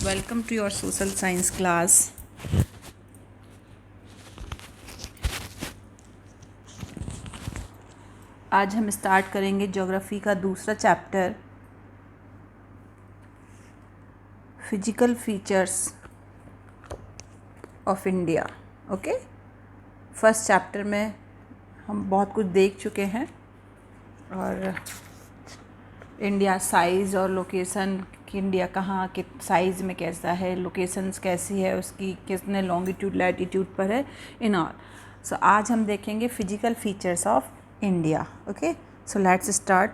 Welcome to your social science class. आज हम start करेंगे ज्योग्राफी का दूसरा chapter, physical features of India. Okay, first chapter में हम बहुत कुछ देख चुके हैं और इंडिया साइज़ और लोकेशन कि इंडिया कहाँ के साइज़ में कैसा है, लोकेशंस कैसी है, उसकी कितने लॉन्गिट्यूड लैटिट्यूड पर है, इन ऑल। सो आज हम देखेंगे physical features of India. Okay, so let's start.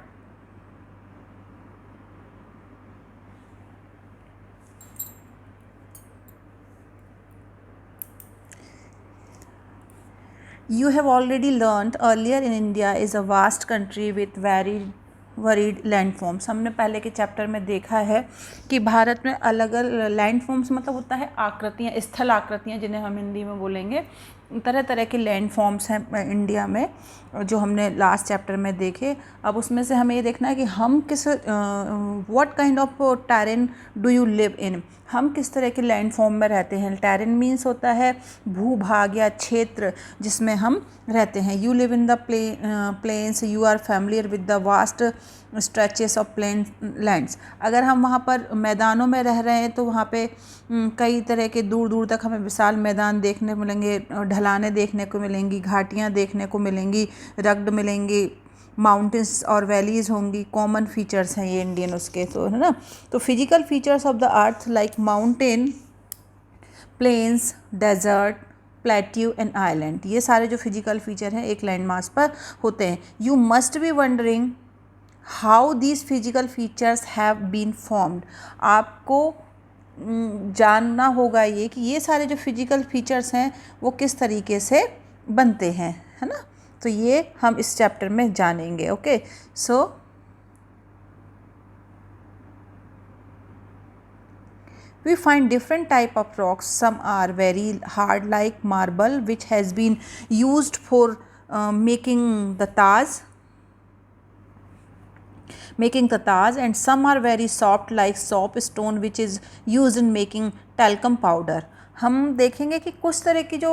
You have already learned earlier in India is a vast country with varied landforms. हमने पहले के चैप्टर में देखा है कि भारत में अलग अलग लैंडफॉर्म्स मतलब होता है आकृतियाँ, स्थल आकृतियाँ जिन्हें हम हिंदी में बोलेंगे। तरह तरह के लैंड फॉर्म्स हैं इंडिया में जो हमने लास्ट चैप्टर में देखे। अब उसमें से हमें ये देखना है कि हम किस what kind of terrain do you live इन, हम किस तरह के लैंड फॉर्म में रहते हैं। टेरेन मीन्स होता है भूभाग या क्षेत्र जिसमें हम रहते हैं। You live in the plains, you are familiar with the vast stretches of plain lands. अगर हम वहाँ पर मैदानों में रह रहे हैं तो वहाँ पे कई तरह के दूर दूर तक हमें विशाल मैदान देखने को मिलेंगे, ढलानें देखने को मिलेंगी, घाटियाँ देखने को मिलेंगी, रग्ड मिलेंगी, माउंटेन्स और वैलीज़ होंगी। कॉमन फीचर्स हैं ये इंडियन उसके, तो है ना। तो physical features of the earth like mountain, plains, desert, plateau and island, ये सारे जो फिजिकल फीचर हैं एक लैंड मास पर होते हैं। You must be wondering how these physical features have been formed. आपको जानना होगा ये कि ये सारे जो फिजिकल फीचर्स हैं वो किस तरीके से बनते हैं, है ना। तो ये हम इस चैप्टर में जानेंगे। Okay, so we find different type of rocks. Some are very hard like marble which has been used for making the Taj, and some are very soft like soapstone which is used in making talcum powder. हम देखेंगे कि कुछ तरह की जो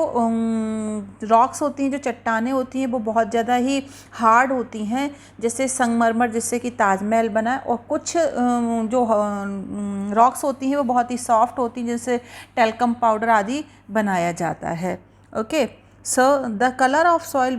rocks होती हैं, जो चट्टानें होती हैं, वो बहुत ज़्यादा ही हार्ड होती हैं, जैसे संगमरमर जिससे कि ताजमहल बना है। और कुछ जो रॉक्स होती हैं वो बहुत ही सॉफ्ट होती हैं जिससे टेल्कम पाउडर आदि बनाया जाता है। Okay, so the color of soil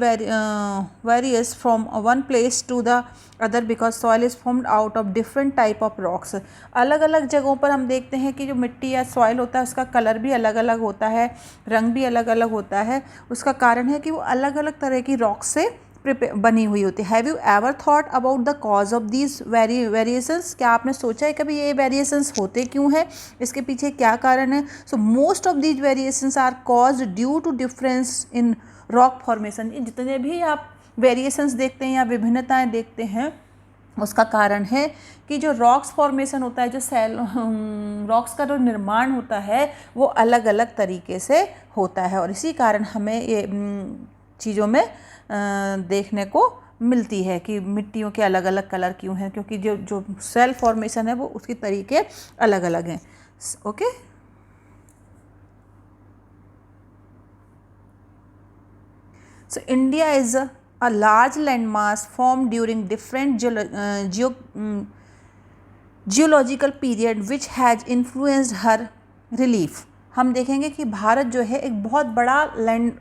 varies from one place to the other because soil is formed out of different type of rocks. अलग अलग जगहों पर हम देखते हैं कि जो मिट्टी या सॉइल होता है उसका कलर भी अलग अलग होता है, रंग भी अलग अलग होता है। उसका कारण है कि वो अलग अलग तरह की रॉक से बनी हुई होती है। Have you ever thought about the cause of these variations? क्या आपने सोचा है कभी ये वेरिएशंस होते क्यों हैं, इसके पीछे क्या कारण है? So most of these variations are caused due to difference in rock formation. जितने भी आप वेरिएशंस देखते हैं या विभिन्नताएं देखते हैं उसका कारण है कि जो रॉक्स फॉर्मेशन होता है, जो रॉक्स का जो निर्माण होता है वो अलग अलग तरीके से होता है। और इसी कारण हमें ये चीज़ों में देखने को मिलती है कि मिट्टियों के अलग अलग कलर क्यों हैं, क्योंकि जो जो सेल फॉर्मेशन है वो उसके तरीके अलग अलग हैं। Okay, so India is a large landmass formed during different geological period which has influenced her relief. हम देखेंगे कि भारत जो है एक बहुत बड़ा लैंड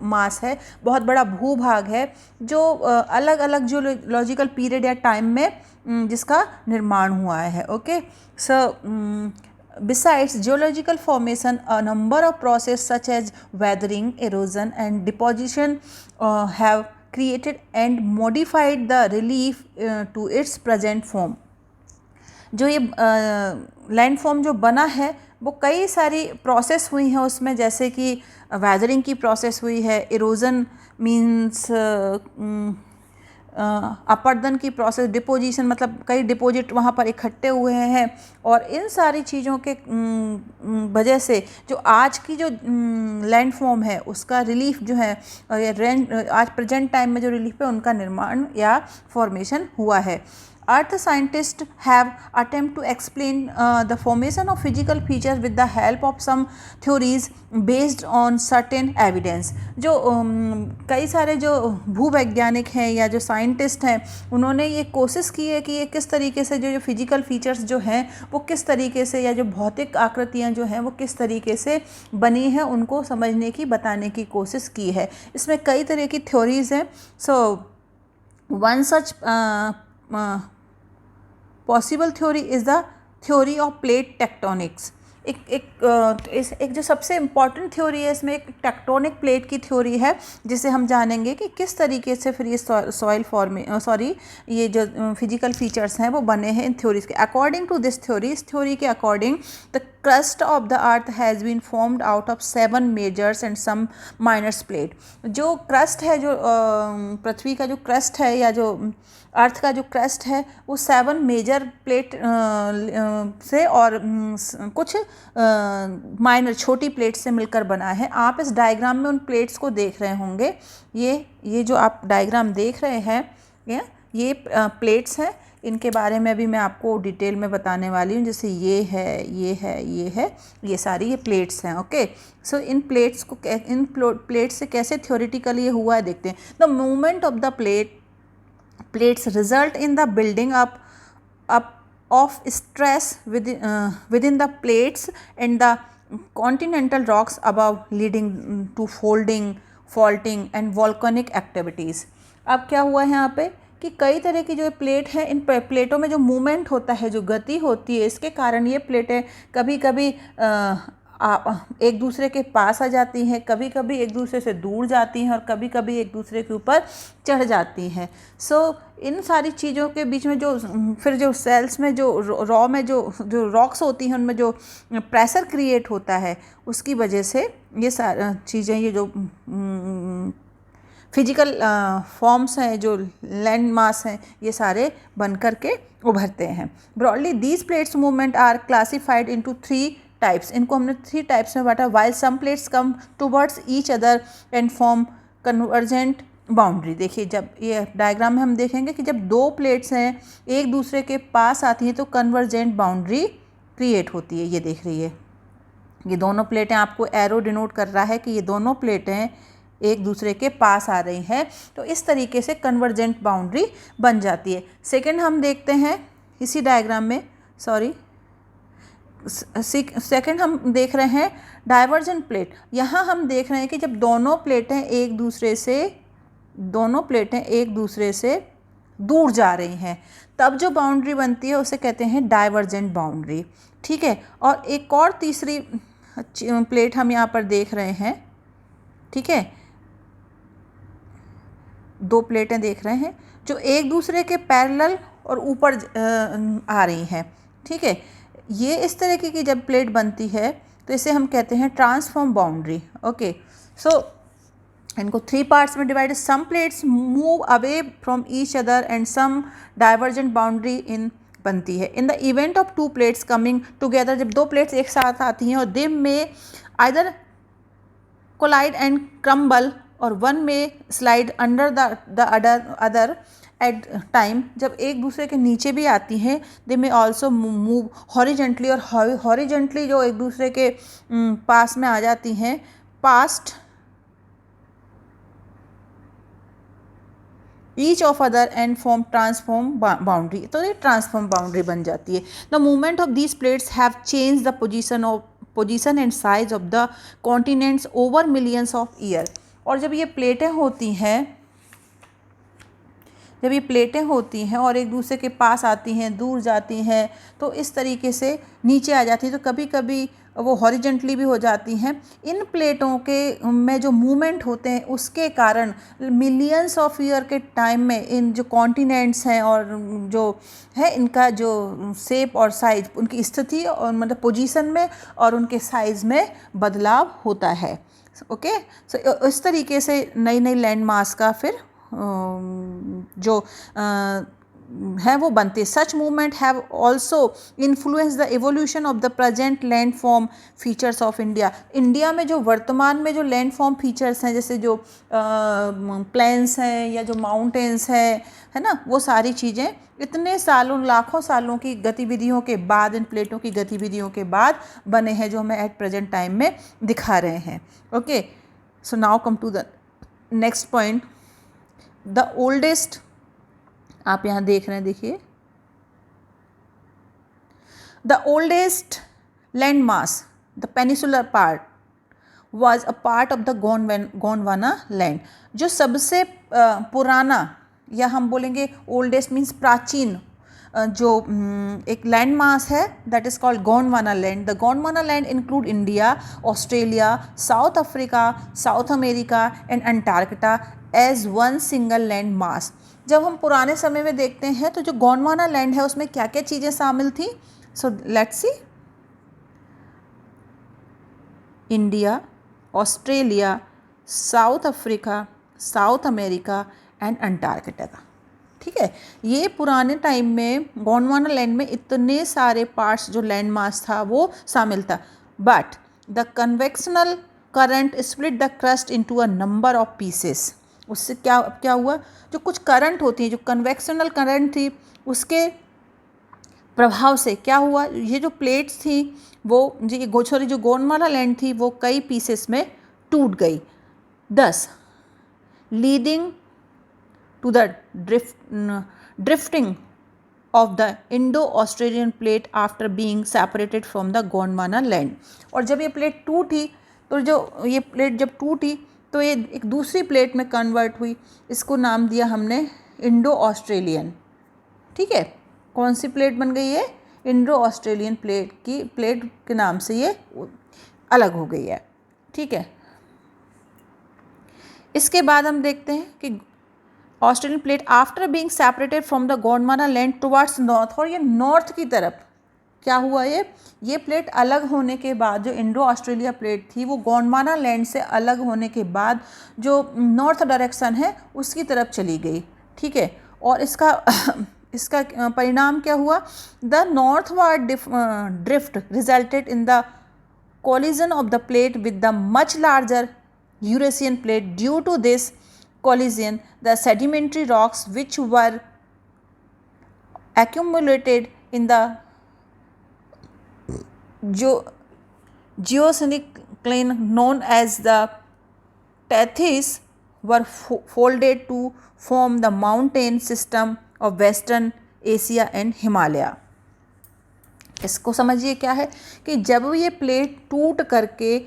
मास है, बहुत बड़ा भूभाग है जो अलग अलग जियोलॉजिकल पीरियड या टाइम में जिसका निर्माण हुआ है। Okay, so besides geological formation, a number of processes such as weathering, erosion and deposition have created and modified the relief to its present form. जो ये लैंड फॉर्म जो बना है वो कई सारी प्रोसेस हुई हैं उसमें, जैसे कि वेदरिंग की प्रोसेस हुई है, इरोजन मीन्स अपर्दन की प्रोसेस, डिपोजिशन मतलब कई डिपॉजिट वहाँ पर इकट्ठे हुए हैं। और इन सारी चीज़ों के वजह से जो आज की जो लैंड फॉर्म है उसका रिलीफ जो है, आज प्रेजेंट टाइम में जो रिलीफ है उनका निर्माण या फॉर्मेशन हुआ है। Earth scientists have attempt to explain the formation of physical features with the help of some theories based on certain evidence. जो कई सारे जो भूवैज्ञानिक हैं या जो साइंटिस्ट हैं उन्होंने ये कोशिश की है कि ये किस तरीके से जो फिजिकल फीचर्स जो हैं वो किस तरीके से, या जो भौतिक आकृतियाँ जो हैं वो किस तरीके से बनी हैं, उनको समझने की, बताने की कोशिश की है. इसमें कई तरह की थ्योरीज हैं. So one such possible theory is the theory of plate tectonics. एक जो सबसे इम्पॉर्टेंट थ्योरी है इसमें एक टेक्टोनिक प्लेट की थ्योरी है, जिसे हम जानेंगे कि किस तरीके से फिर ये सॉइल ये जो फिजिकल फीचर्स हैं वो बने हैं इन थ्योरीज के. अकॉर्डिंग टू दिस थ्योरी, इस थ्योरी के according the crust of the earth has been formed out of 7 majors and some minors plate. जो क्रस्ट है, जो पृथ्वी का जो क्रस्ट है या जो अर्थ का जो क्रस्ट है वो 7 मेजर प्लेट से और कुछ माइनर छोटी प्लेट से मिलकर बना है. आप इस डायग्राम में उन प्लेट्स को देख रहे होंगे. ये जो आप डायग्राम देख रहे हैं ये प्लेट्स हैं. इनके बारे में अभी मैं आपको डिटेल में बताने वाली हूँ. जैसे ये है, ये सारी ये प्लेट्स हैं. ओके, सो इन प्लेट्स से कैसे थ्योरेटिकली ये हुआ है देखते हैं. The movement of the plates result in the building up of stress within the plates and the continental rocks above, leading to folding, faulting and volcanic activities. अब क्या हुआ है यहाँ पे कि कई तरह की जो प्लेट है, इन प्लेटों में जो मूवमेंट होता है, जो गति होती है, इसके कारण ये प्लेटें कभी कभी एक दूसरे के पास आ जाती हैं, कभी कभी एक दूसरे से दूर जाती हैं और कभी कभी एक दूसरे के ऊपर चढ़ जाती हैं. सो इन सारी चीज़ों के बीच में जो सेल्स में जो रॉ में जो रॉक्स होती हैं उनमें जो प्रेशर क्रिएट होता है, उसकी वजह से ये सारी चीज़ें, ये जो फिजिकल फॉर्म्स हैं, जो लैंड मास हैं, ये सारे बन कर के उभरते हैं. Broadly these plates movement are classified into 3 types. इनको हमने 3 टाइप्स में बांटा. While some plates come towards each other and form convergent boundary. देखिए, जब ये डायग्राम में हम देखेंगे कि जब 2 प्लेट्स हैं एक दूसरे के पास आती हैं तो कन्वर्जेंट बाउंड्री क्रिएट होती है. ये देख रही है, ये दोनों प्लेटें, आपको एरो डिनोट कर रहा है कि ये दोनों प्लेटें एक दूसरे के पास आ रही हैं, तो इस तरीके से कन्वर्जेंट बाउंड्री बन जाती है. सेकंड हम देखते हैं इसी डायग्राम में, सेकंड हम देख रहे हैं डाइवर्जेंट प्लेट. यहाँ हम देख रहे हैं कि जब दोनों प्लेटें एक दूसरे से दूर जा रही हैं तब जो बाउंड्री बनती है उसे कहते हैं डाइवर्जेंट बाउंड्री. ठीक है, और एक और तीसरी प्लेट हम यहाँ पर देख रहे हैं. ठीक है, 2 प्लेटें देख रहे हैं जो एक दूसरे के पैरेलल और ऊपर आ रही हैं. ठीक है, ये इस तरह की जब प्लेट बनती है तो इसे हम कहते हैं ट्रांसफॉर्म बाउंड्री. ओके, सो इनको 3 पार्ट्स में divided. Some plates move away from each other and some divergent boundary इन बनती है. In the event of 2 plates coming together, जब 2 प्लेट्स एक साथ आती हैं और दे में आइदर कोलाइड एंड क्रम्बल और वन में slide under the other at time. जब एक दूसरे के नीचे भी आती हैं दे में ऑल्सो मूव हॉरिजेंटली, और हॉरिजेंटली जो एक दूसरे के पास में आ जाती हैं, past each of other and form transform boundary. तो ये ट्रांसफॉर्म बाउंड्री बन जाती है. The movement of these plates have change the position and size of the continents over millions of year. और जब ये प्लेटें होती हैं और एक दूसरे के पास आती हैं, दूर जाती हैं, तो इस तरीके से नीचे आ जाती हैं, तो कभी कभी वो हॉरिजेंटली भी हो जाती हैं. इन प्लेटों के में जो मूवमेंट होते हैं उसके कारण मिलियंस ऑफ ईयर के टाइम में इन जो कॉन्टिनेंट्स हैं और जो है इनका जो शेप और साइज, उनकी स्थिति और मतलब पोजीशन में और उनके साइज़ में बदलाव होता है. ओके, सो इस तरीके से नई नई लैंड मास का फिर जो है वो बनते। Such movement have also influence the evolution of the present land form features of India. India में जो वर्तमान में जो लैंड फॉर्म फीचर्स हैं, जैसे जो प्लेन्स हैं या जो माउंटेन्स है ना, वो सारी चीज़ें इतने सालों लाखों सालों की गतिविधियों के बाद, इन प्लेटों की गतिविधियों के बाद बने हैं, जो हमें एट प्रेजेंट टाइम में दिखा रहे हैं। Okay, so now come to the next point. The oldest, आप यहाँ देख रहे हैं, देखिए, the oldest land mass, the peninsular part was a part of the Gondwana land. जो सबसे पुराना, या हम बोलेंगे ओल्डेस्ट मीन्स प्राचीन, जो एक लैंड मास है, that is called Gondwana land. The Gondwana land include India, Australia, South Africa, South America and Antarctica as one single land mass. जब हम पुराने समय में देखते हैं तो जो गोंडवाना लैंड है उसमें क्या क्या चीज़ें शामिल थी। सो let's C, India, Australia, South Africa, South America and Antarctica. ठीक है, ये पुराने टाइम में गोंडवाना लैंड में इतने सारे पार्ट्स, जो लैंड मास था वो शामिल था। But the convectional current split the crust into a number of pieces. उससे क्या क्या हुआ, जो कुछ करंट होती है, जो कन्वेक्शनल करंट थी, उसके प्रभाव से क्या हुआ, ये जो प्लेट्स थी वो जो गोंडवाना लैंड थी वो कई पीसेस में टूट गई। Thus leading to the drifting of the Indo Australian plate after being separated from the Gondwana land. और जब ये प्लेट टूटी, तो जो ये प्लेट जब टूटी तो ये एक दूसरी प्लेट में कन्वर्ट हुई। इसको नाम दिया हमने इंडो ऑस्ट्रेलियन। ठीक है, कौन सी प्लेट बन गई है, इंडो ऑस्ट्रेलियन प्लेट के नाम से ये अलग हो गई है। ठीक है, इसके बाद हम देखते हैं कि Australian plate after being separated from the Gondwana land towards north, और ये नॉर्थ की तरफ क्या हुआ, ये प्लेट अलग होने के बाद, जो इंडो ऑस्ट्रेलिया प्लेट थी वो गोंडवाना लैंड से अलग होने के बाद जो नॉर्थ डायरेक्शन है उसकी तरफ चली गई। ठीक है, और इसका परिणाम क्या हुआ, the northward drift resulted in the collision of the plate with the much larger Eurasian plate. Due to this collision, the sedimentary rocks which were accumulated in the geosync known as the Tethys were folded to form the mountain system of Western Asia and Himalaya. इसको समझिए क्या है कि जब ये plate टूट करके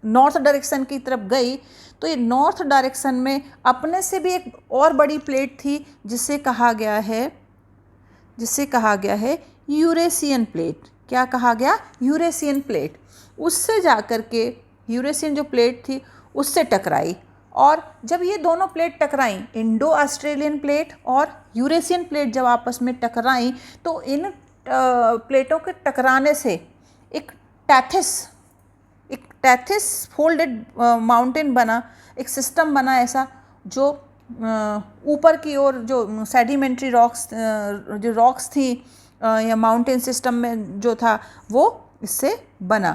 north direction की तरफ गई तो ये नॉर्थ डायरेक्शन में अपने से भी एक और बड़ी प्लेट थी जिसे कहा गया है यूरेशियन प्लेट। क्या कहा गया, यूरेशियन प्लेट। उससे जाकर के यूरेशियन जो प्लेट थी उससे टकराई, और जब ये दोनों प्लेट टकराई, इंडो ऑस्ट्रेलियन प्लेट और यूरेशियन प्लेट जब आपस में टकराई तो इन प्लेटों के टकराने से एक टैथिस फोल्डेड माउंटेन बना, एक सिस्टम बना ऐसा, जो ऊपर की ओर जो सेडिमेंट्री रॉक्स थी या माउंटेन सिस्टम में जो था वो इससे बना।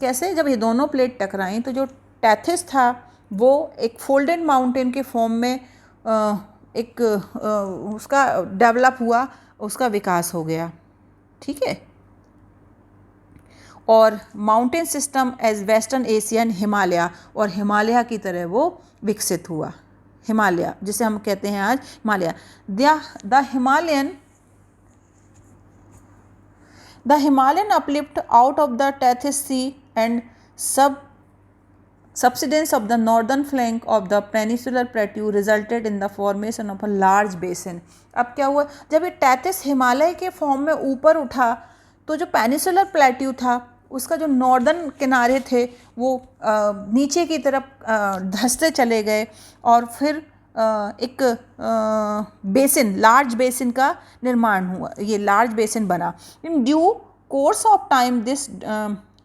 कैसे, जब ये दोनों प्लेट टकराई तो जो टैथिस था वो एक फोल्डेड माउंटेन के फॉर्म में उसका डेवलप हुआ, उसका विकास हो गया। ठीक है, और mountain system as western Asian Himalaya, और हिमालय की तरह वो विकसित हुआ। हिमालय जिसे हम कहते हैं आज Himalaya. The Himalayan uplift out of the Tethys Sea and subsidence of the northern flank of the peninsular plateau resulted in the formation of a large basin. अब क्या हुआ, जब ये टैथिस हिमालय के फॉर्म में ऊपर उठा तो जो पेनिसुलर प्लेट्यू था उसका जो नॉर्दर्न किनारे थे वो नीचे की तरफ धंसते चले गए, और फिर एक बेसिन, लार्ज बेसिन का निर्माण हुआ, ये लार्ज बेसिन बना। In due course of time this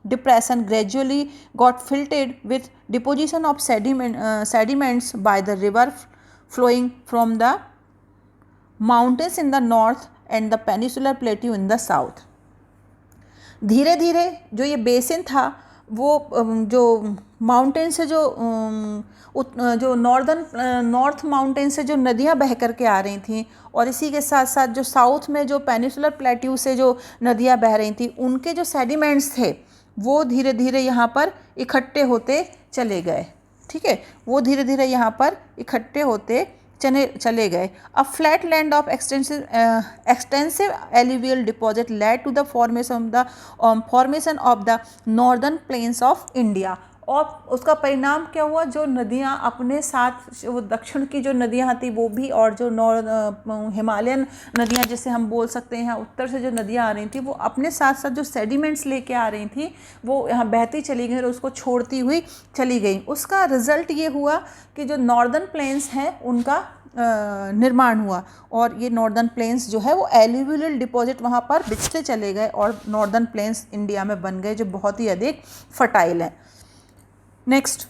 depression gradually got filled with deposition of sediments by the river flowing from the mountains in the north and the peninsular plateau in the south. धीरे धीरे जो ये basin था वो जो mountain से जो north mountain से जो नदियाँ बह कर के आ रही थीं, और इसी के साथ साथ जो साउथ में जो पेनिसुलर प्लेट्यू से जो नदियाँ बह रही थीं, उनके जो सेडिमेंट्स थे वो धीरे धीरे यहाँ पर इकट्ठे होते चले गए। ठीक है, वो धीरे धीरे यहाँ पर इकट्ठे होते चले गए। A flat land of extensive alluvial deposit led to the formation of the northern plains of India. और उसका परिणाम क्या हुआ, जो नदियाँ अपने साथ वो दक्षिण की जो नदियाँ थी वो भी, और जो हिमालयन नदियाँ जिसे हम बोल सकते हैं, उत्तर से जो नदियाँ आ रही थी वो अपने साथ साथ जो सेडिमेंट्स लेके आ रही थी वो यहाँ बहती चली गई और उसको छोड़ती हुई चली गई। उसका रिज़ल्ट ये हुआ कि जो नॉर्दर्न प्लेन्स हैं उनका निर्माण हुआ, और ये नॉर्दर्न प्लेन्स जो है वो एल्यूवियल डिपॉजिट वहाँ पर बिछते चले गए और नॉर्दर्न प्लेन्स इंडिया में बन गए जो बहुत ही अधिक फर्टाइल हैं। Next,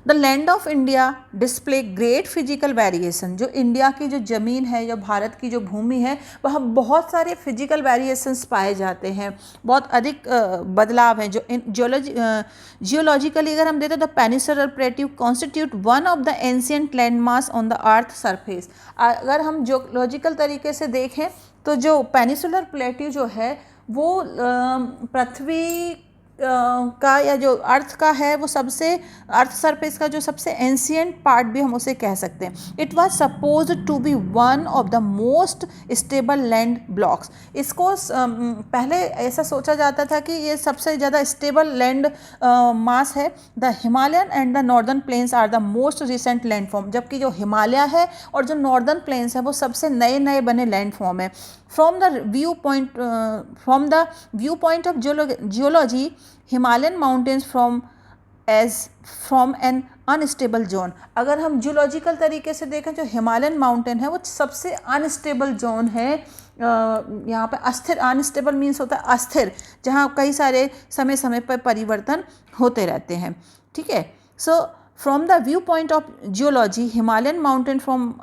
the land of India display great physical variation. जो इंडिया की जो ज़मीन है, जो भारत की जो भूमि है, वह बहुत सारे फिजिकल वेरिएशंस पाए जाते हैं, बहुत अधिक बदलाव हैं। जो जियोलॉजिकली अगर हम देखें तो peninsular plateau constitute one of the ancient land mass on the earth surface. अगर हम जियोलॉजिकल तरीके से देखें तो जो पेनिसुलर प्लेट्यू जो है वो पृथ्वी का या जो अर्थ का है वो सबसे, अर्थ सरफेस का जो सबसे एंशियंट पार्ट भी हम उसे कह सकते हैं। It was supposed to be one of the most stable land blocks. इसको पहले ऐसा सोचा जाता था कि ये सबसे ज़्यादा स्टेबल लैंड मास है। The Himalayan and the northern plains are the most recent land form. जबकि जो हिमालय है और जो नॉर्दर्न प्लेन्स है वो सबसे नए नए बने लैंड फॉर्म है। From the view point of geology, Himalayan mountains from N unstable zone. अगर हम जियोलॉजिकल तरीके से देखें, जो हिमालयन माउंटेन है वो सबसे अनस्टेबल जोन है। यहाँ पे अस्थिर, अनस्टेबल मीन्स होता है अस्थिर, जहाँ कई सारे समय समय पर परिवर्तन होते रहते हैं। ठीक है, सो from the viewpoint of geology, Himalayan mountain from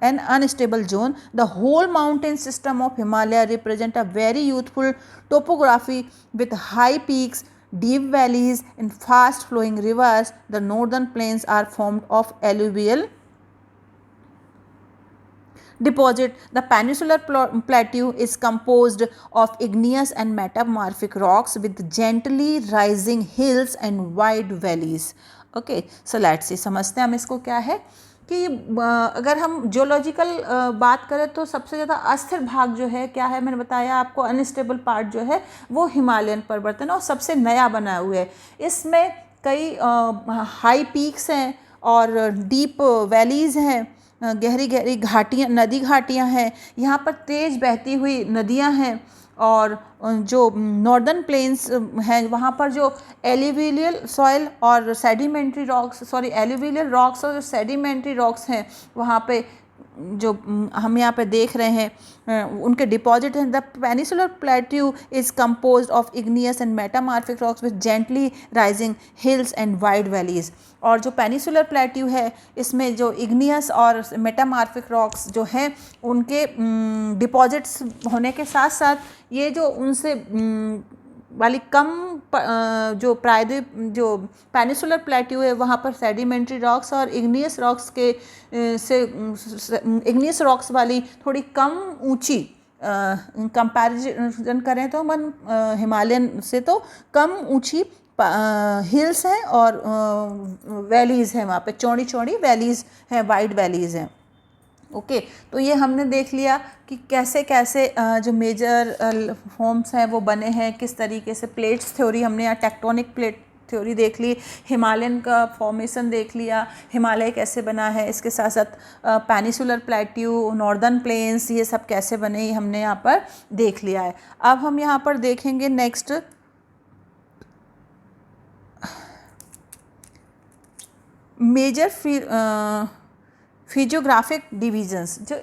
an unstable zone, the whole mountain system of Himalaya represent a very youthful topography with high peaks, deep valleys and fast flowing rivers. The northern plains are formed of alluvial deposit. The peninsular plateau is composed of igneous and metamorphic rocks with gently rising hills and wide valleys. Okay, so let's सी, समझते हैं हम इसको क्या है कि अगर हम geological बात करें तो सबसे ज़्यादा अस्थिर भाग जो है क्या है, मैंने बताया आपको, अनस्टेबल पार्ट जो है वो हिमालयन पर्वत है और सबसे नया बना हुआ है। इसमें कई हाई पीक्स हैं और डीप वैलीज़ हैं, गहरी गहरी घाटियाँ, नदी घाटियाँ हैं, यहाँ पर तेज़ बहती हुई नदियाँ हैं। और जो नॉर्दर्न प्लेन्स हैं वहाँ पर जो एल्यूवियल सॉइल और सेडिमेंट्री रॉक्स, एल्यूवियल रॉक्स और जो सेडिमेंट्री रॉक्स हैं वहाँ पे जो हम यहाँ पे देख रहे हैं उनके डिपॉजिट हैं। The peninsular plateau is composed of igneous and metamorphic rocks with gently rising hills and wide valleys. और जो पेनिसुलर प्लेट्यू है इसमें जो इग्नियस और मेटामॉर्फिक रॉक्स जो हैं उनके डिपॉजिट्स होने के साथ साथ ये जो उनसे वाली कम जो प्रायद्वीप जो पेनिसुलर प्लेट्यू है वहाँ पर सेडिमेंट्री रॉक्स और इग्नियस रॉक्स के इग्नियस रॉक्स वाली थोड़ी कम ऊंची कंपैरिजन करें तो हम हिमालयन से तो कम ऊंची हिल्स हैं और वैलीज़ हैं, वहाँ पे चौड़ी चौड़ी वैलीज़ हैं, वाइड वैलीज़ हैं। ओके, तो ये हमने देख लिया कि कैसे कैसे जो मेजर फॉर्म्स हैं वो बने हैं, किस तरीके से प्लेट्स थ्योरी हमने यहाँ टेक्टोनिक प्लेट थ्योरी देख ली, हिमालयन का फॉर्मेशन देख लिया, हिमालय कैसे बना है, इसके साथ साथ पेनिसुलर प्लेट्यू, नॉर्दर्न प्लेन्स, ये सब कैसे बने ये हमने यहाँ पर देख लिया है। अब हम यहाँ पर देखेंगे नेक्स्ट मेजर फिजियोग्राफिक डिवीजन्स, जो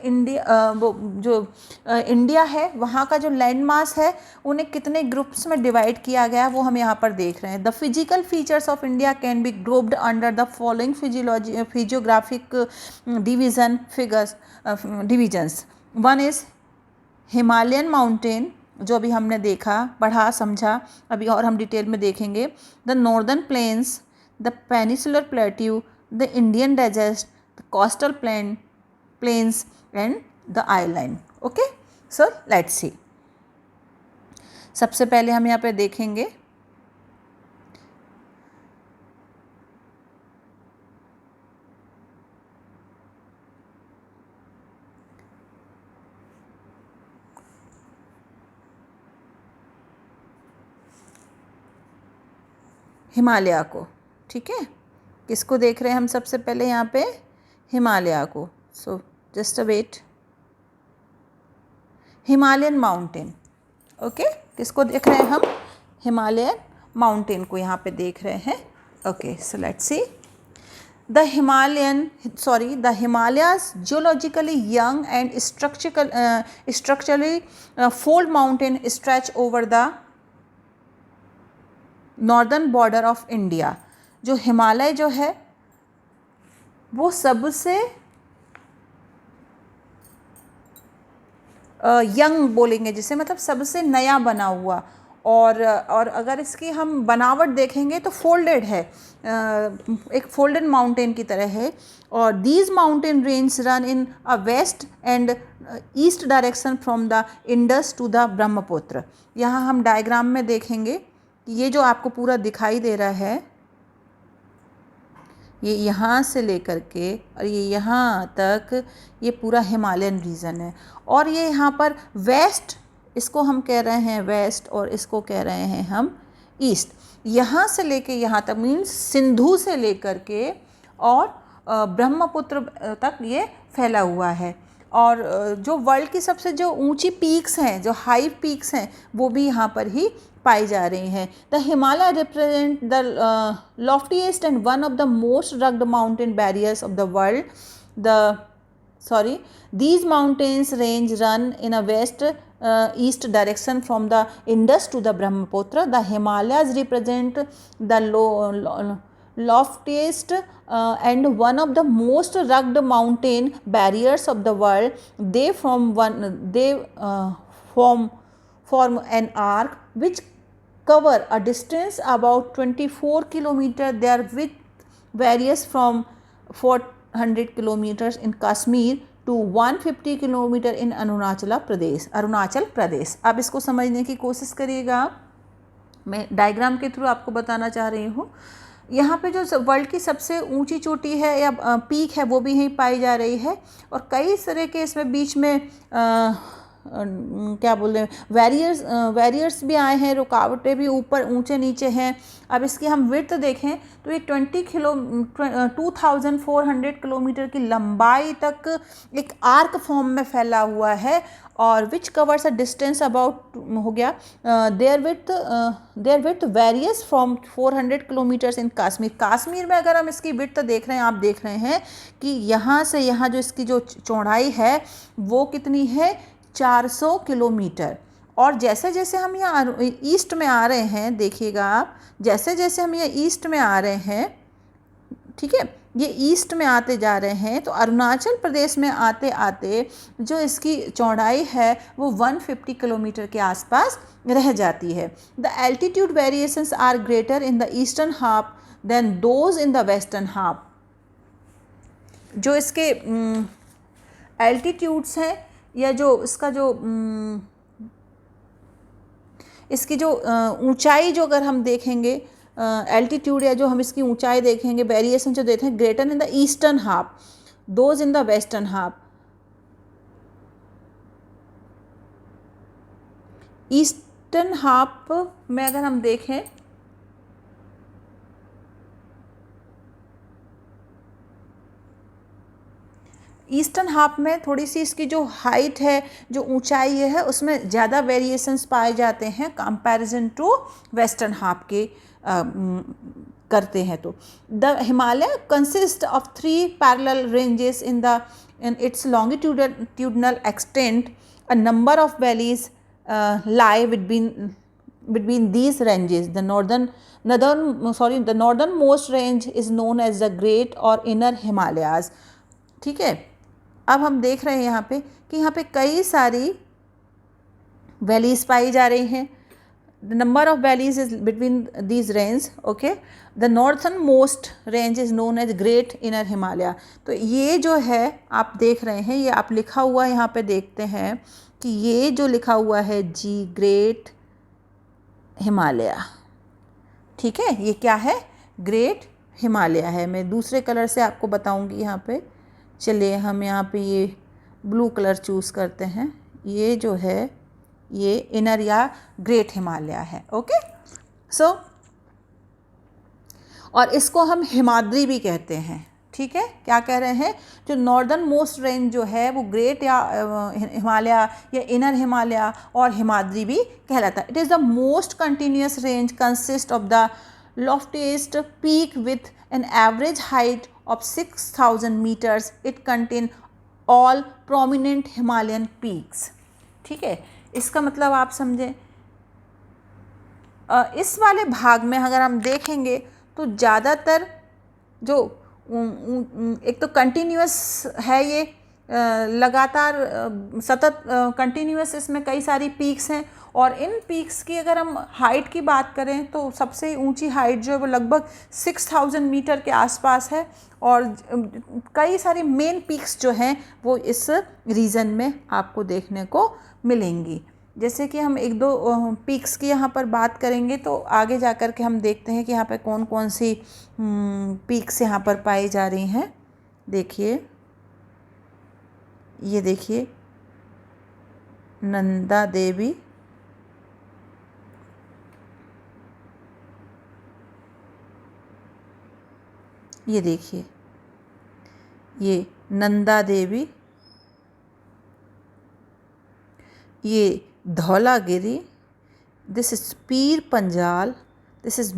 इंडिया है वहाँ का जो लैंड मास है उन्हें कितने ग्रुप्स में डिवाइड किया गया है वो हम यहाँ पर देख रहे हैं। The physical features of India can be grouped under the following physiographic divisions. One is Himalayan mountain, जो अभी हमने देखा, पढ़ा, समझा, अभी और हम डिटेल में देखेंगे। The northern plains, the peninsular plateau, the Indian desert, the coastal plains and the island. Okay, so let's see. सबसे पहले हम यहाँ पे देखेंगे हिमालय को। ठीक है, किसको देख रहे हैं हम सबसे पहले यहाँ पे? हिमालय को। So just a wait, Himalayan mountain. Okay, किसको देख रहे हैं हम? हिमालयन माउंटेन को यहाँ पे देख रहे हैं। Okay, so let's C. The Himalayas geologically young and structurally fold mountain stretch over the northern border of India. जो हिमालय जो है वो सबसे यंग बोलेंगे जिसे, मतलब सबसे नया बना हुआ, और अगर इसकी हम बनावट देखेंगे तो फोल्डेड है, एक फोल्डेड माउंटेन की तरह है। और these mountain range run in a west and east direction from the Indus to the Brahmaputra. यहाँ हम डायग्राम में देखेंगे कि ये जो आपको पूरा दिखाई दे रहा है, ये यहाँ से लेकर के और ये यहाँ तक ये पूरा हिमालयन रीजन है। और ये यहाँ पर वेस्ट, इसको हम कह रहे हैं वेस्ट और इसको कह रहे हैं हम ईस्ट। यहाँ से लेके यहाँ तक मीन्स सिंधु से लेकर के और ब्रह्मपुत्र तक ये फैला हुआ है। और जो वर्ल्ड की सबसे जो ऊंची पीक्स हैं, जो हाई पीक्स हैं, वो भी यहाँ पर ही पाई जा रही हैं। The Himalaya represent the loftiest and one of the most rugged mountain barriers of the world. These mountains range run in a west east direction from the Indus to the Brahmaputra. The Himalayas represent the loftiest and one of the most rugged mountain barriers of the world. They form an arc which cover a distance about 24 kilometers. Their width varies from 400 kilometers in Kashmir to 150 kilometre in Arunachal Pradesh. अब इसको समझने की कोशिश करिएगा, मैं diagram के through आपको बताना चाह रही हूँ। यहाँ पे जो वर्ल्ड की सबसे ऊंची चोटी है या पीक है वो भी यहीं पाई जा रही है। और कई तरह के इसमें बीच में क्या बोल रहे हैं, वैरियर्स भी आए हैं, रुकावटें भी ऊपर ऊंचे नीचे हैं। अब इसकी हम विड्थ देखें तो ये 2400 किलोमीटर की लंबाई तक एक आर्क फॉर्म में फैला हुआ है। और which covers a distance about हो गया their width varies from 400 kilometres in Kashmir. Kashmir में अगर हम इसकी विड्थ देख रहे हैं, आप देख रहे हैं कि यहाँ से यहाँ जो इसकी जो चौड़ाई है वो कितनी है, 400 किलोमीटर। और जैसे जैसे हम यहाँ ईस्ट में आ रहे हैं, देखिएगा आप, जैसे जैसे हम ये ईस्ट में आ रहे हैं, ठीक है, ये ईस्ट में आते जा रहे हैं, तो अरुणाचल प्रदेश में आते आते जो इसकी चौड़ाई है वो 150 किलोमीटर के आसपास रह जाती है। The altitude variations are greater in the eastern half than those in the western half. जो इसके एल्टीट्यूड्स हैं या जो इसका जो इसकी जो ऊंचाई जो अगर हम देखेंगे, एल्टीट्यूड या जो हम इसकी ऊंचाई देखेंगे, वेरिएशन जो देते हैं, greater in the eastern half, those in the western half. Eastern half में अगर हम देखें, ईस्टर्न हाफ में थोड़ी सी इसकी जो हाइट है, जो ऊंचाई है, उसमें ज़्यादा वेरिएशंस पाए जाते हैं कंपैरिजन टू वेस्टर्न हाफ के करते हैं तो the Himalaya consist of 3 parallel ranges in its longitudinal extent. A number of valleys lie between these ranges. The northernmost range is known as the Great or Inner Himalayas. ठीक है, अब हम देख रहे हैं यहाँ पे कि यहाँ पे कई सारी वैलीज पाई जा रही हैं. The number of valleys is between these ranges. Okay, the northernmost range is known as Great Inner Himalaya. तो ये जो है आप देख रहे हैं, ये आप लिखा हुआ यहाँ पे देखते हैं कि ये जो लिखा हुआ है जी ग्रेट हिमालय. ठीक है, ये क्या है? ग्रेट हिमालय है. मैं दूसरे कलर से आपको बताऊंगी यहाँ पे. चलिए हम यहाँ पे ये ब्लू कलर चूज़ करते हैं. ये जो है ये इनर या ग्रेट हिमालय है. ओके, सो और इसको हम हिमाद्री भी कहते हैं. ठीक है, क्या कह रहे हैं? जो नॉर्दर्न मोस्ट रेंज जो है वो ग्रेट या हिमालय या इनर हिमालय और हिमाद्री भी कहलाता है. It is the most continuous range consist of the loftiest peak with an average height of 6000 metres. It contain all prominent Himalayan peaks. ठीक है, इसका मतलब आप समझें. इस वाले भाग में अगर हम देखेंगे तो ज़्यादातर जो एक तो कंटिन्यूस है, ये लगातार सतत कंटिन्यूस, इसमें कई सारी पीक्स हैं. और इन पीक्स की अगर हम हाइट की बात करें तो सबसे ऊंची हाइट जो है वो लगभग 6000 मीटर के आसपास है. और कई सारी मेन पीक्स जो हैं वो इस रीजन में आपको देखने को मिलेंगी. जैसे कि हम एक दो पीक्स की यहाँ पर बात करेंगे तो आगे जा कर के हम देखते हैं कि यहाँ पे कौन कौन सी पीक्स यहाँ पर पाई जा रही हैं. देखिए, ये देखिए नंदा देवी, ये देखिए ये नंदा देवी, ये Dhaulagiri, this is Pir Panjal, this is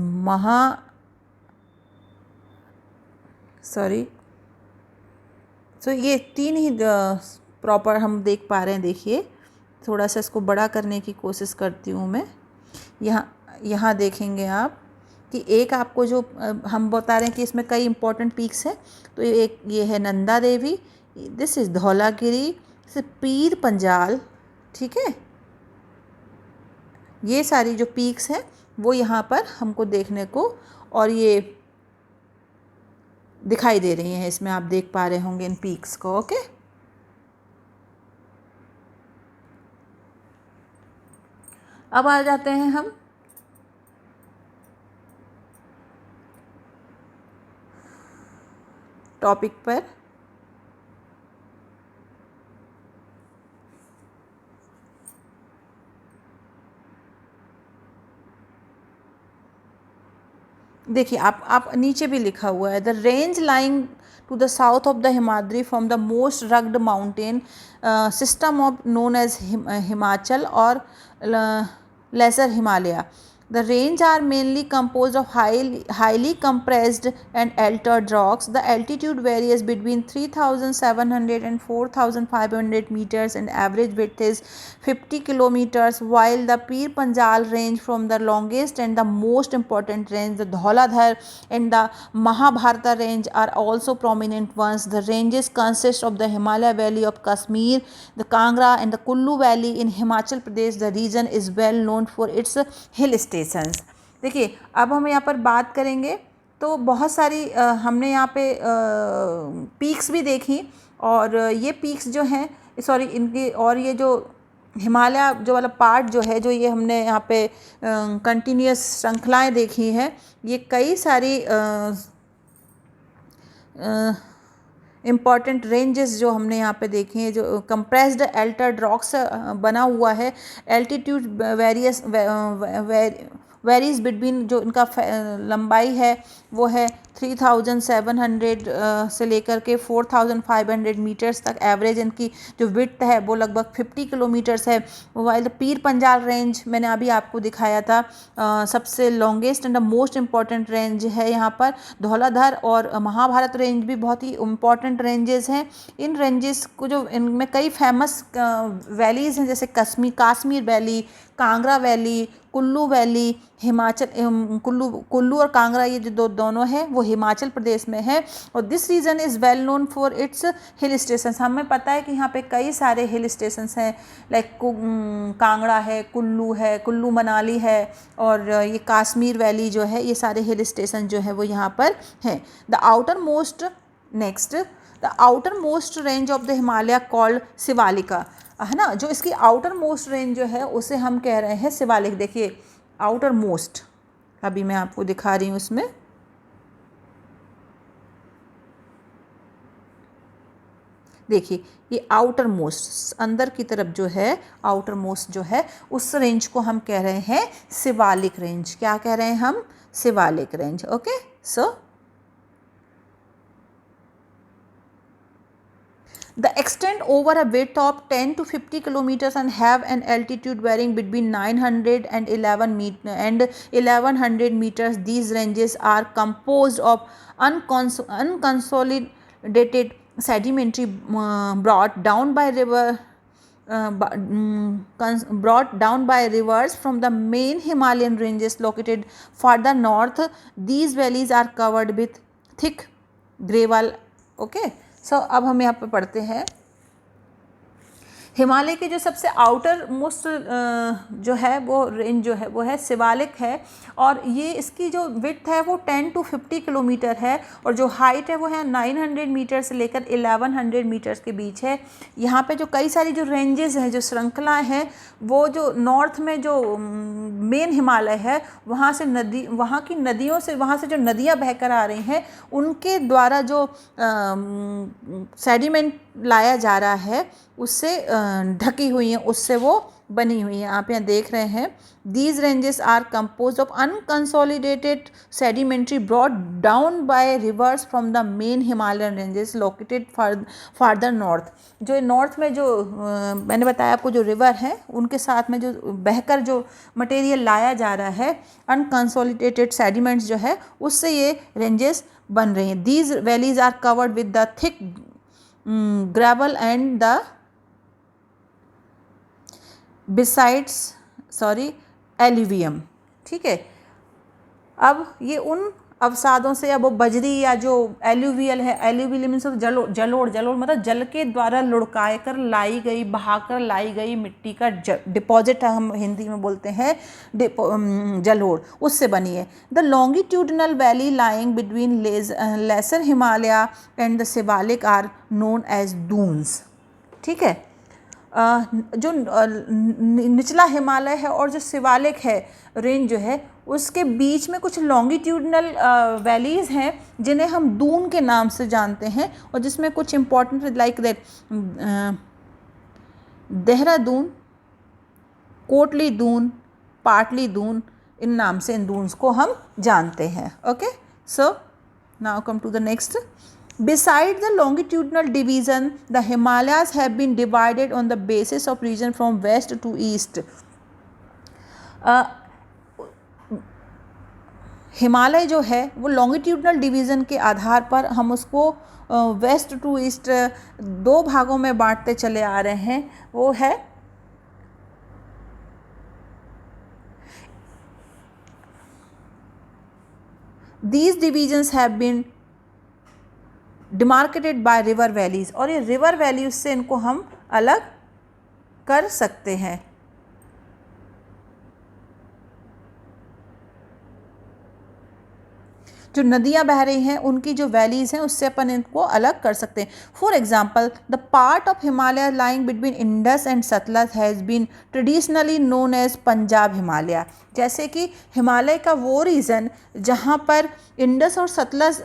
so ये तीन ही प्रॉपर हम देख पा रहे हैं. देखिए, थोड़ा सा इसको बड़ा करने की कोशिश करती हूँ मैं. यहाँ देखेंगे आप कि एक आपको जो हम बता रहे हैं कि इसमें कई इंपॉर्टेंट पीक्स हैं. तो एक ये है Nanda Devi, this is Dhaulagiri, this is Pir Panjal. ठीक है, ये सारी जो पीक्स हैं वो यहाँ पर हमको देखने को और ये दिखाई दे रही हैं. इसमें आप देख पा रहे होंगे इन पीक्स को. ओके, अब आ जाते हैं हम टॉपिक पर. देखिए, आप नीचे भी लिखा हुआ है, the range lying to the south of the Himadri from the most rugged mountain system of known as Himachal और lesser Himalaya. The range are mainly composed of highly compressed and altered rocks. The altitude varies between 3,700 and 4,500 meters and average width is 50 kilometers, while the Pir Panjal range from the longest and the most important range, the Dhauladhar and the Mahabharata range are also prominent ones. The ranges consist of the Himalaya Valley of Kashmir, the Kangra and the Kullu Valley in Himachal Pradesh. The region is well known for its hill stations. देखिए, अब हम यहाँ पर बात करेंगे तो बहुत सारी हमने यहाँ पे पीक्स भी देखी. और ये पीक्स जो हैं, सॉरी इनकी, और ये जो हिमालय जो वाला पार्ट जो है, जो ये हमने यहाँ पे कंटिन्यूस श्रृंखलाएँ देखी हैं, ये कई सारी इम्पॉर्टेंट रेंजेस जो हमने यहाँ पे देखे हैं, जो कंप्रेस्ड एल्टर्ड रॉक से बना हुआ है. एल्टीट्यूड वेरीज बिटवीन, जो इनका लंबाई है वो है 3700 से लेकर के 4500 मीटर्स तक एवरेज इनकी जो विड्थ है वो लगभग 50 किलोमीटर्स है। While the Pir Panjal range मैंने अभी आपको दिखाया था, सबसे longest and the most important range है यहाँ पर। धौलाधर और महाभारत रेंज भी बहुत ही इम्पॉर्टेंट रेंजेस हैं। इन रेंजेस को जो इनमें कई फेमस वैलीज़ हैं, जैसे Kashmir valley, Kangra valley, Kullu valley, Himachal Kullu और कांगड़ा, ये जो दोनों हैं वो हिमाचल प्रदेश में है। और this region is well known for its hill station. हमें पता है कि यहाँ पे कई सारे हिल स्टेशन हैं, लाइक कांगड़ा है, कुल्लू मनाली है, और ये काश्मीर वैली जो है, ये सारे हिल स्टेशन जो है वो यहाँ पर हैं। The outer most range of the Himalaya called Shivalika, है ना। जो इसकी आउटर मोस्ट रेंज जो है उसे हम कह रहे हैं शिवालिक। देखिए आउटर मोस्ट, अभी मैं आपको दिखा रही हूँ उसमें, देखिए ये आउटर मोस्ट अंदर की तरफ जो है, आउटर मोस्ट जो है उस रेंज को हम कह रहे हैं शिवालिक रेंज। क्या कह रहे हैं हम? Shivalik range. Okay, so the extend over a width of 10 to 50 kilometers and have an altitude varying between 900 and 1100 meters. These ranges are composed of unconsolidated sedimentary brought down by rivers from the main Himalayan ranges located farther north. These valleys are covered with thick gravel. Okay, सो अब हम यहाँ पे पढ़ते हैं हिमालय के जो सबसे outer most जो है वो रेंज जो है वो है शिवालिक है, और ये इसकी जो विड्थ है वो 10 to 50 किलोमीटर है, और जो हाइट है वो है 900 मीटर से लेकर 1100 मीटर्स के बीच है। यहाँ पे जो कई सारी जो रेंजेस हैं, जो श्रृंखलाएँ हैं, वो जो नॉर्थ में जो मेन हिमालय है वहाँ से वहाँ की नदियों से, वहाँ से जो नदियाँ बहकर आ रही हैं उनके द्वारा जो सेडिमेंट लाया जा रहा है उससे ढकी हुई हैं, उससे वो बनी हुई हैं। आप यहाँ देख रहे हैं, these ranges are compose of unconsolidated sedimentary brought down by rivers from the main Himalayan ranges located farther north. जो नॉर्थ में जो मैंने बताया आपको, जो रिवर है उनके साथ में जो बहकर जो मटेरियल लाया जा रहा है, अनकंसोलिडेटेड सेडिमेंट्स जो है, उससे ये रेंजेस बन रही हैं। These valleys are covered with the thick gravel and the alluvium। ठीक है, अब ये उन अवसादों से, अब वो बजरी या जो एल्यूवियल है, एल्यूवियल मीन्स जलोढ़ मतलब जल के द्वारा लुढ़काए कर लाई गई, बहाकर लाई गई मिट्टी का डिपॉजिट है, हम हिंदी में बोलते हैं जलोढ़, उससे बनी है। The longitudinal valley lying between lesser Himalaya and the Shiwalik are known as Duns. ठीक है, जो निचला हिमालय है और जो शिवालिक है रेंज जो है, उसके बीच में कुछ लॉन्गिट्यूडनल वैलीज़ हैं जिन्हें हम दून के नाम से जानते हैं, और जिसमें कुछ important like that Dehradun, Kotli Doon, पाटली दून, इन नाम से इन दून्स को हम जानते हैं। Okay, so now come to the next. Besides the longitudinal division, the Himalayas have been divided on the basis of region from west to east. Himalaya जो है वो लॉन्गिट्यूडनल डिवीज़न के आधार पर हम उसको वेस्ट टू ईस्ट दो भागों में बांटते चले आ रहे हैं। वो है these divisions have been demarcated by river valleys, और ये रिवर वैलीज से इनको हम अलग कर सकते हैं। जो नदियाँ बह रही हैं उनकी जो वैलीज़ हैं उससे अपन इनको अलग कर सकते हैं। For example, the part of Himalaya lying between Indus and Sutlej has been traditionally known as Punjab Himalaya. जैसे कि हिमालय का वो रीजन जहाँ पर इंडस और सतलज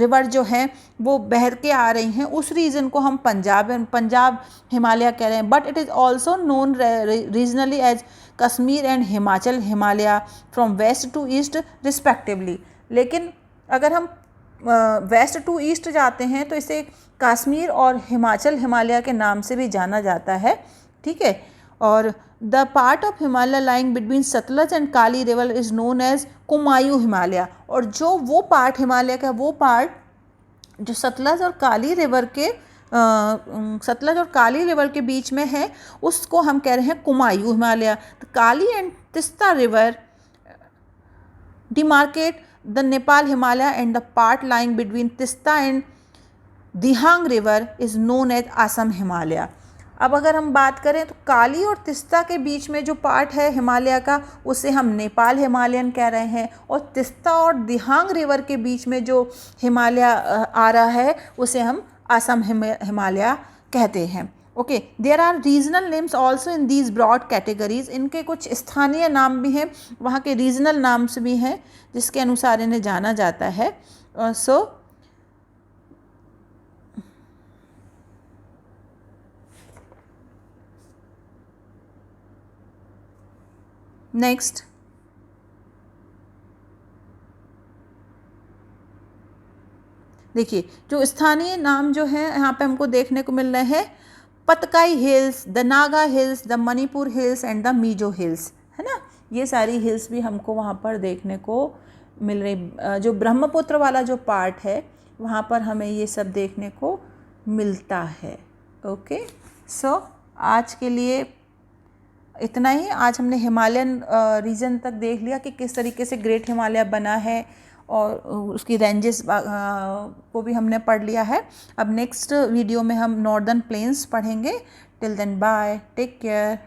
रिवर जो हैं वो बहर के आ रही हैं, उस रीजन को हम पंजाब हिमालय कह रहे हैं। But it is also known regionally as Kashmir and Himachal Himalaya from west to east respectively. लेकिन अगर हम वेस्ट टू ईस्ट जाते हैं तो इसे कश्मीर और हिमाचल हिमालय के नाम से भी जाना जाता है, ठीक है। और the part of Himalaya lying between Sutlej and Kali river is known as Kumaon Himalaya. और जो वो पार्ट हिमालय का, वो पार्ट जो सतलज और काली रिवर के सतलज और काली रिवर के बीच में है, उसको हम कह रहे हैं Kumaon Himalaya. Kali and Teesta river demarcate the Nepal Himalaya, and the part lying between Tista and Dihang river is known as Assam Himalaya. अब अगर हम बात करें तो काली और तिस्ता के बीच में जो पार्ट है हिमालय का, उसे हम नेपाल हिमालयन कह रहे हैं, और तिस्ता और दिहांग रिवर के बीच में जो हिमालय आ रहा है उसे हम असम हिमालय कहते हैं। Okay, there are regional names also in these broad categories. इनके कुछ स्थानीय नाम भी हैं, वहाँ के रीजनल नाम्स भी हैं जिसके अनुसार इन्हें जाना जाता है। सो नेक्स्ट, देखिए जो स्थानीय नाम जो है यहाँ पे हमको देखने को मिल रहे हैं, Patkai hills, the Naga hills, the Manipur hills and the Mizo hills, है ना। ये सारी हिल्स भी हमको वहाँ पर देखने को मिल रही। जो ब्रह्मपुत्र वाला जो पार्ट है वहाँ पर हमें ये सब देखने को मिलता है। ओके, सो आज के लिए इतना ही। आज हमने हिमालयन रीजन तक देख लिया कि किस तरीके से ग्रेट हिमालय बना है, और उसकी रेंजेस को भी हमने पढ़ लिया है। अब नेक्स्ट वीडियो में हम नॉर्दर्न प्लेन्स पढ़ेंगे। Till then bye, take care.